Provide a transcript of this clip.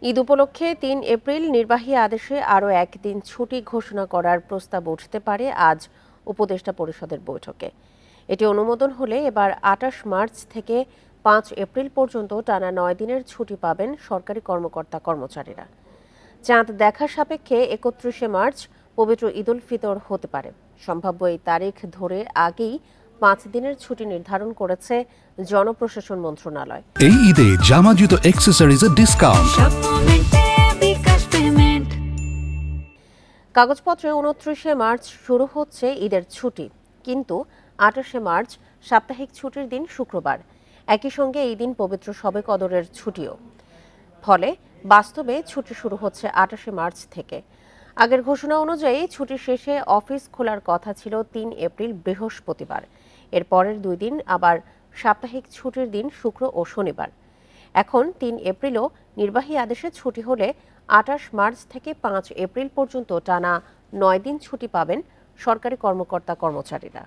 ঈদ উপলক্ষে ৩ এপ্রিল নির্বাহী আদেশে আরও একদিন ছুটি ঘোষণা করার প্রস্তাব উঠতে পারে আজ উপদেষ্টা পরিষদের বৈঠকে। এটি অনুমোদন হলে এবার ২৮ মার্চ থেকে ৫ এপ্রিল পর্যন্ত টানা ৯ দিনের ছুটি পাবেন সরকারি কর্মকর্তা-কর্মচারীরা। চাঁদ দেখা সাপেক্ষে ৩১শে মার্চ পবিত্র ঈদ উল ফিতর হতে পারে। সম্ভাব্য এই তারিখ ধরে আগেই ৫ দিনের ছুটি নির্ধারণ করেছে জনপ্রশাসন মন্ত্রণালয়। এই ঈদে জামা জুতো অ্যাক্সেসরিজের ডিসকাউন্ট। কাগজপত্রে ২৯শে মার্চ শুরু হচ্ছে ঈদের ছুটি, কিন্তু ২৮শে মার্চ সাপ্তাহিক ছুটির দিন শুক্রবার। একই সঙ্গে এই দিন পবিত্র শবে কদরের ছুটিও। ফলে বাস্তবে ছুটি শুরু হচ্ছে ২৮শে মার্চ থেকে। আগের ঘোষণা অনুযায়ী ছুটি শেষে অফিস খোলার কথা ছিল ৩ এপ্রিল বৃহস্পতিবার। এর পরের ২ দিন আবার সাপ্তাহিক ছুটির দিন শুক্র ও শনিবার। এখন ৩ এপ্রিলও নির্বাহী আদেশে ছুটি হলে ২৮ মার্চ থেকে ৫ এপ্রিল পর্যন্ত টানা ৯ দিন ছুটি পাবেন সরকারি কর্মকর্তা-কর্মচারীরা।